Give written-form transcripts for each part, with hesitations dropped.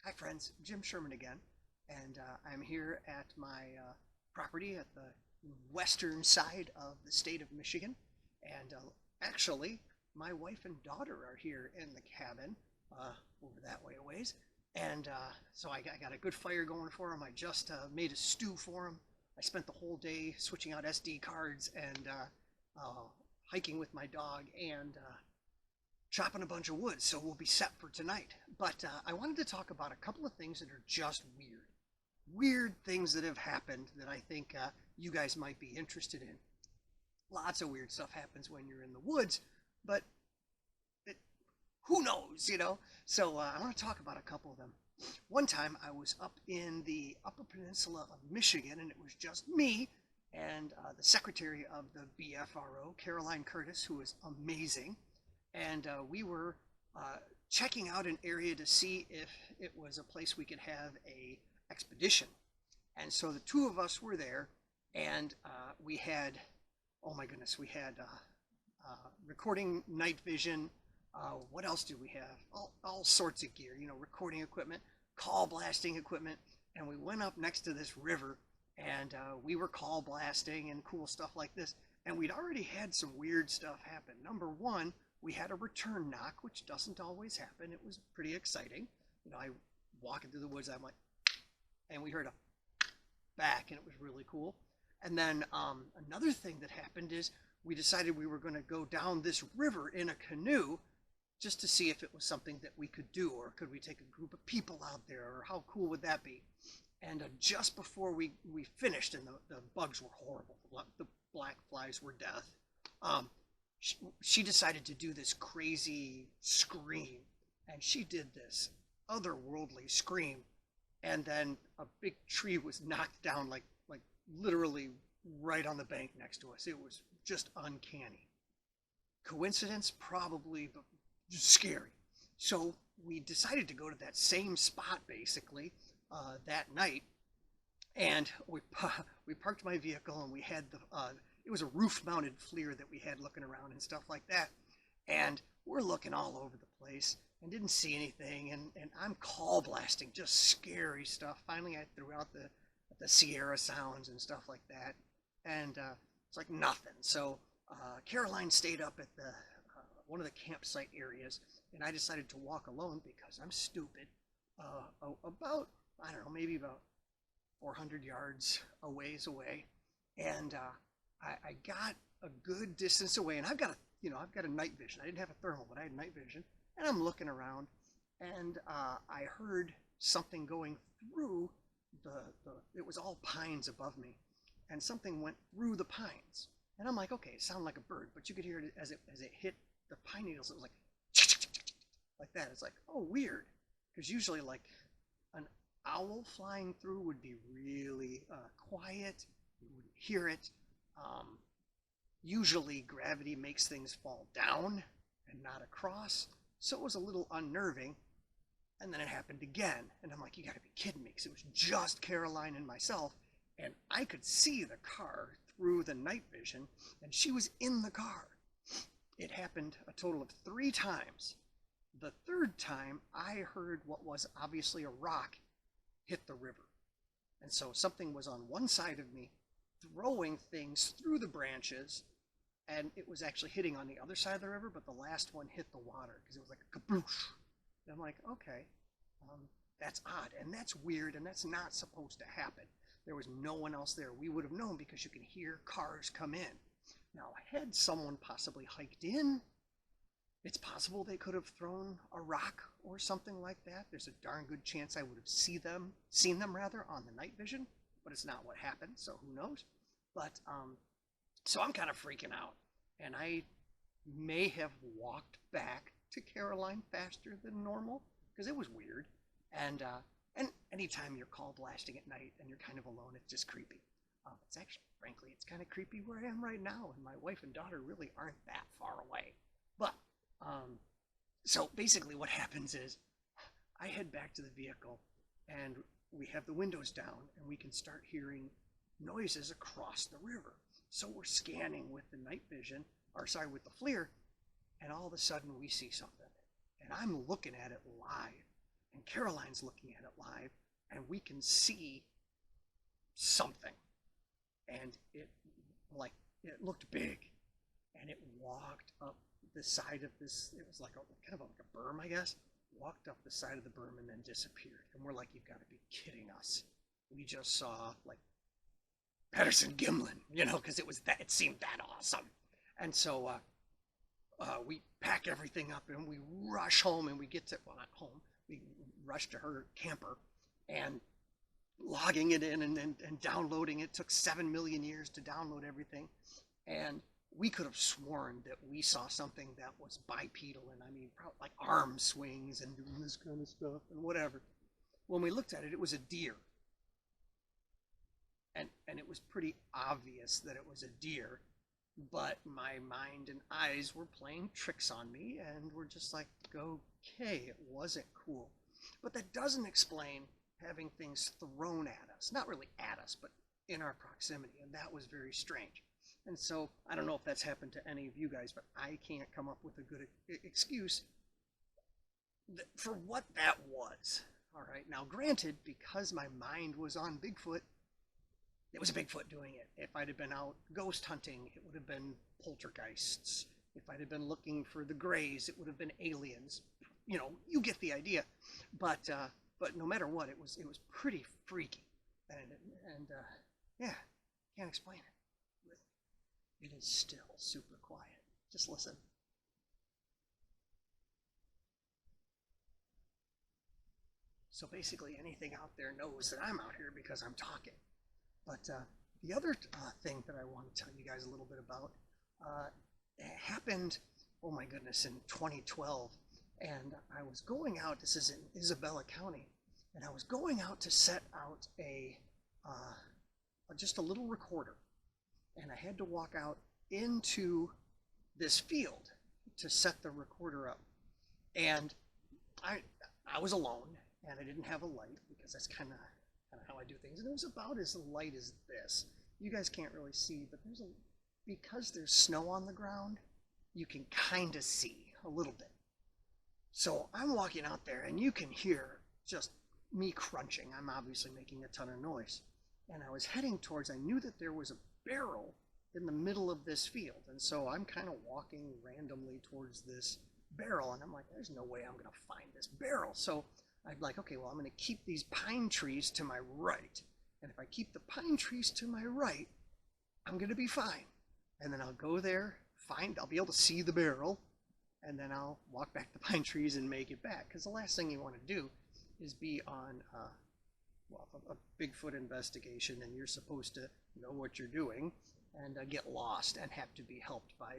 Hi, friends. Jim Sherman again, and I'm here at my property at the western side of the state of Michigan. And actually, my wife and daughter are here in the cabin over that way a ways. And so I got a good fire going for them. I just made a stew for them. I spent the whole day switching out SD cards and hiking with my dog and chopping a bunch of wood, so we'll be set for tonight. But I wanted to talk about a couple of things that are just weird. Weird things that have happened that I think you guys might be interested in. Lots of weird stuff happens when you're in the woods, but it, who knows, you know? So I want to talk about a couple of them. One time I was up in the Upper Peninsula of Michigan, and it was just me and the secretary of the BFRO, Caroline Curtis, who was amazing. And we were checking out an area to see if it was a place we could have a expedition. And so the two of us were there, and we had, oh my goodness, we had recording night vision. What else do we have? All sorts of gear, you know, recording equipment, call blasting equipment. And we went up next to this river, and we were call blasting and cool stuff like this. And we'd already had some weird stuff happen. Number one, we had a return knock, which doesn't always happen. It was pretty exciting. You know, I walking through the woods, I'm like, and we heard a back, and it was really cool. And then another thing that happened is we decided we were going to go down this river in a canoe just to see if it was something that we could do, or could we take a group of people out there, or how cool would that be? And just before we finished, and the bugs were horrible, the black flies were death, she decided to do this crazy scream, and she did this otherworldly scream, and then a big tree was knocked down, like literally right on the bank next to us. It was just uncanny. Coincidence? Probably, but just scary. So we decided to go to that same spot basically that night, and we parked my vehicle, and we had the it was a roof-mounted FLIR that we had looking around and stuff like that. And we're looking all over the place and didn't see anything. And I'm call blasting, just scary stuff. Finally, I threw out the Sierra sounds and stuff like that. And it's like nothing. So Caroline stayed up at the one of the campsite areas, and I decided to walk alone because I'm stupid. About, I don't know, maybe about 400 yards a ways away. And I got a good distance away, and I've got a night vision. I didn't have a thermal, but I had night vision, and I'm looking around, and I heard something going through it was all pines above me, and something went through the pines, and I'm like, okay, it sounded like a bird, but you could hear it as it hit the pine needles. It was like that. It's like, oh, weird, because usually like an owl flying through would be really quiet. You wouldn't hear it. Usually gravity makes things fall down and not across, so it was a little unnerving. And then it happened again, and I'm like, you gotta be kidding me, because it was just Caroline and myself, and I could see the car through the night vision, and she was in the car. It happened a total of 3 times. The third time, I heard what was obviously a rock hit the river, and so something was on one side of me throwing things through the branches, and it was actually hitting on the other side of the river, but the last one hit the water because it was like a kaboosh. And I'm like, okay, that's odd, and that's weird, and that's not supposed to happen. There was no one else there. We would have known because you can hear cars come in. Now, had someone possibly hiked in, it's possible they could have thrown a rock or something like that. There's a darn good chance I would have seen them on the night vision, but it's not what happened, so who knows. But so I'm kind of freaking out, and I may have walked back to Caroline faster than normal because it was weird. And anytime you're call blasting at night and you're kind of alone, it's just creepy. It's actually, frankly, it's kind of creepy where I am right now, and my wife and daughter really aren't that far away. But so basically what happens is I head back to the vehicle, and we have the windows down, and we can start hearing noises across the river. So we're scanning with the night vision, with the FLIR, and all of a sudden we see something. And I'm looking at it live. and Caroline's looking at it live, and we can see something, and it looked big, and it walked up the side of this. It was like a kind of like a berm, I guess. Walked up the side of the berm and then disappeared. And we're like, you've got to be kidding us. We just saw like Patterson Gimlin, because it seemed that awesome. And so we pack everything up and we rush home, and we get to, well, not home, we rush to her camper, and logging it in and downloading it took 7 million years to download everything. And we could have sworn that we saw something that was bipedal, and I mean, probably like arm swings and doing this kind of stuff and whatever. When we looked at it, it was a deer. And it was pretty obvious that it was a deer, but my mind and eyes were playing tricks on me, and we're just like, okay, it wasn't cool. But that doesn't explain having things thrown at us. Not really at us, but in our proximity, and that was very strange. And so I don't know if that's happened to any of you guys, but I can't come up with a good excuse for what that was. All right. Now, granted, because my mind was on Bigfoot, it was a Bigfoot doing it. If I'd have been out ghost hunting, it would have been poltergeists. If I'd have been looking for the Greys, it would have been aliens. You get the idea. But no matter what, it was pretty freaky. And yeah, can't explain it. It is still super quiet. Just listen. So basically anything out there knows that I'm out here because I'm talking. But the other thing that I want to tell you guys a little bit about, it happened, oh my goodness, in 2012. And I was going out, this is in Isabella County, and I was going out to set out just a little recorder. And I had to walk out into this field to set the recorder up. And I was alone, and I didn't have a light because that's kind of how I do things. And it was about as light as this. You guys can't really see, but because there's snow on the ground, you can kind of see a little bit. So I'm walking out there, and you can hear just me crunching. I'm obviously making a ton of noise. And I was heading towards, I knew that there was a barrel in the middle of this field. And so I'm kind of walking randomly towards this barrel, and I'm like, there's no way I'm going to find this barrel. So I'm like, okay, well, I'm going to keep these pine trees to my right. And if I keep the pine trees to my right, I'm going to be fine. And then I'll go there, I'll be able to see the barrel, and then I'll walk back the pine trees and make it back. Because the last thing you want to do is be on a Bigfoot investigation, and you're supposed to know what you're doing, and get lost and have to be helped by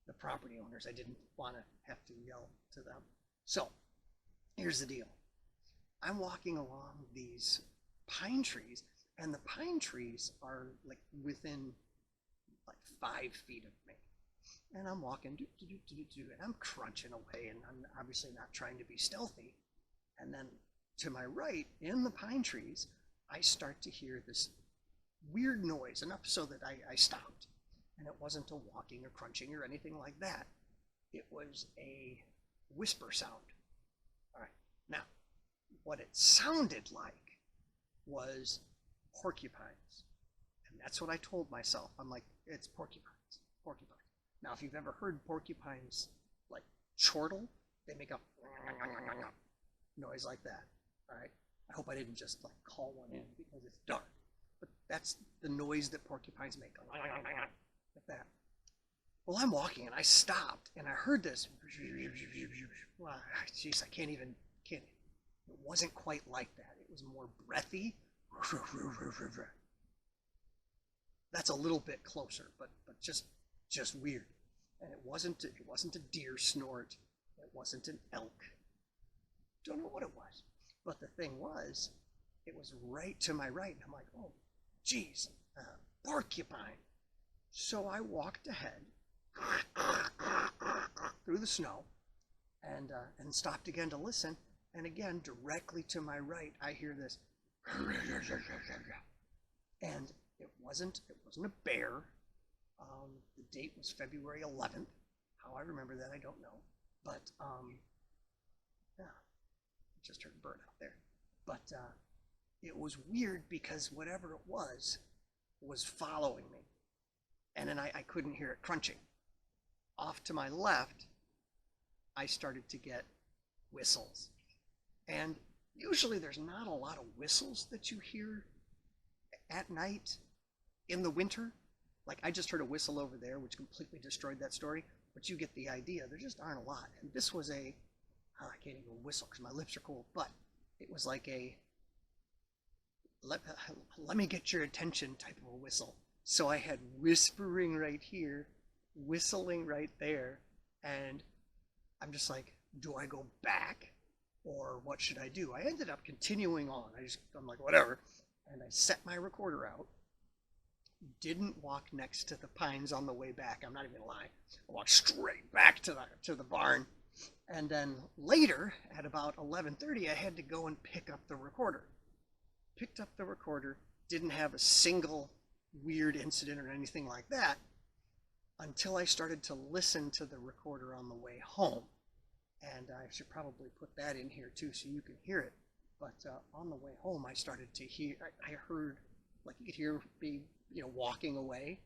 the property owners. I didn't want to have to yell to them. So here's the deal. I'm walking along these pine trees, and the pine trees are like within like 5 feet of me. And I'm walking, and I'm crunching away, and I'm obviously not trying to be stealthy. And then to my right, in the pine trees, I start to hear this weird noise, enough so that I stopped. And it wasn't a walking or crunching or anything like that. It was a whisper sound. All right. Now, what it sounded like was porcupines. And that's what I told myself. I'm like, it's porcupines. Porcupines. Now, if you've ever heard porcupines like chortle, they make a noise like that. All right. I hope I didn't just like call one in because it's dark. But that's the noise that porcupines make. Like that. Well, I'm walking and I stopped and I heard this. Well, jeez, I can't. It wasn't quite like that. It was more breathy. That's a little bit closer, but just weird. And it wasn't a deer snort. It wasn't an elk. Don't know what it was. But the thing was, it was right to my right. And I'm like, oh, geez, porcupine. So I walked ahead through the snow and stopped again to listen. And again, directly to my right, I hear this. And it wasn't a bear. The date was February 11th. How I remember that, I don't know. But Yeah, just heard a bird out there. But it was weird because whatever it was following me. And then I couldn't hear it crunching. Off to my left, I started to get whistles. And usually there's not a lot of whistles that you hear at night in the winter. Like I just heard a whistle over there, which completely destroyed that story. But you get the idea. There just aren't a lot. And this was I can't even whistle because my lips are cold, but it was like a, let me get your attention type of a whistle. So I had whispering right here, whistling right there, and I'm just like, do I go back or what should I do? I ended up continuing on. I'm like, whatever. And I set my recorder out, didn't walk next to the pines on the way back. I'm not even gonna lie. I walked straight back to the barn. And then later at about 11:30, I had to go and pick up the recorder. Picked up the recorder, didn't have a single weird incident or anything like that until I started to listen to the recorder on the way home. And I should probably put that in here too so you can hear it. But on the way home, I started to hear, I heard, like you could hear me, walking away.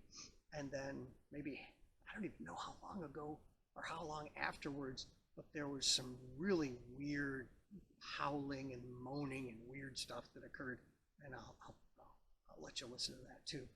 And then maybe, I don't even know how long ago or how long afterwards, but there was some really weird howling and moaning and weird stuff that occurred. And I'll let you listen to that too.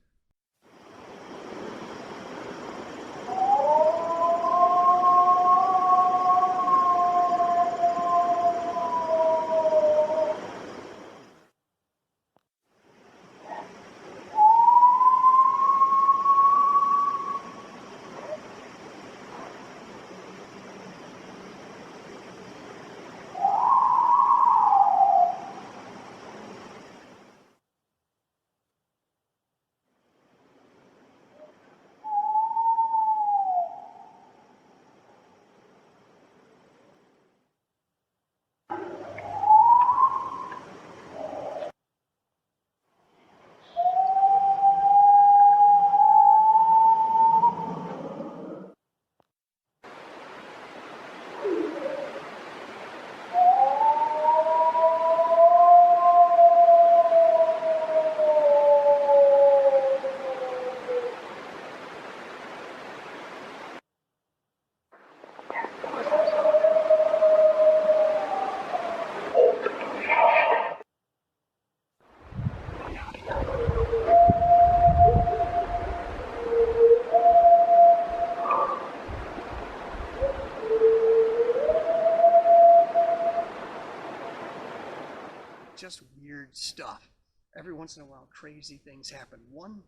Just weird stuff. Every once in a while, crazy things happen. One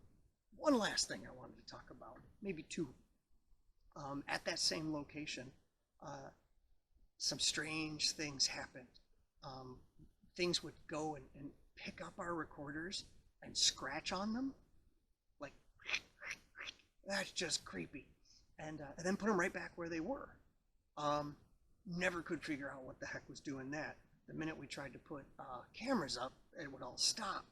last thing I wanted to talk about, maybe two. At that same location, some strange things happened. Things would go and pick up our recorders and scratch on them. Like, that's just creepy. And then put them right back where they were. Never could figure out what the heck was doing that. The minute we tried to put cameras up, it would all stop.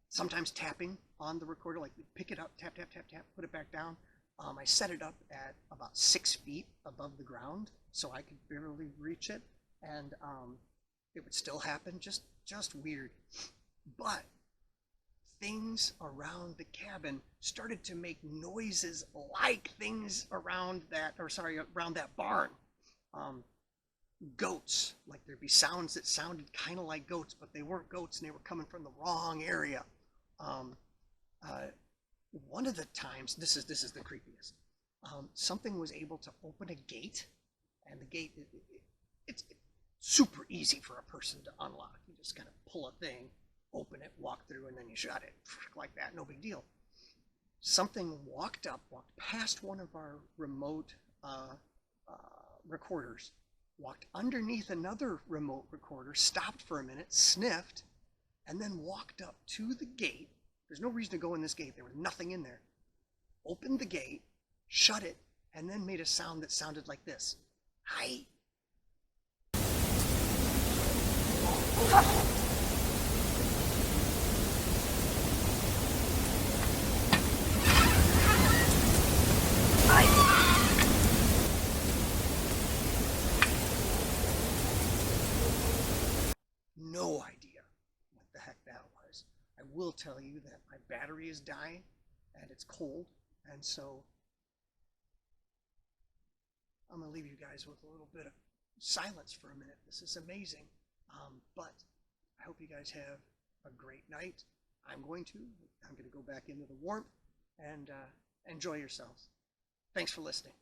Sometimes tapping on the recorder, like we'd pick it up, tap, tap, tap, tap, put it back down. I set it up at about 6 feet above the ground, so I could barely reach it, and it would still happen. Just weird. But things around the cabin started to make noises like things around that barn. Goats, like there'd be sounds that sounded kind of like goats, but they weren't goats and they were coming from the wrong area. One of the times, this is the creepiest. Something was able to open a gate, and the gate, it's super easy for a person to unlock. You just kind of pull a thing, open it, walk through, and then you shut it like that. No big deal. Something walked past one of our remote recorders, walked underneath another remote recorder, stopped for a minute, sniffed, and then walked up to the gate. There's no reason to go in this gate. There was nothing in there. Opened the gate, shut it, and then made a sound that sounded like this. Hi. will tell you that my battery is dying and it's cold, and so I'm going to leave you guys with a little bit of silence for a minute. This is amazing, but I hope you guys have a great night. I'm going to go back into the warmth and enjoy yourselves. Thanks for listening.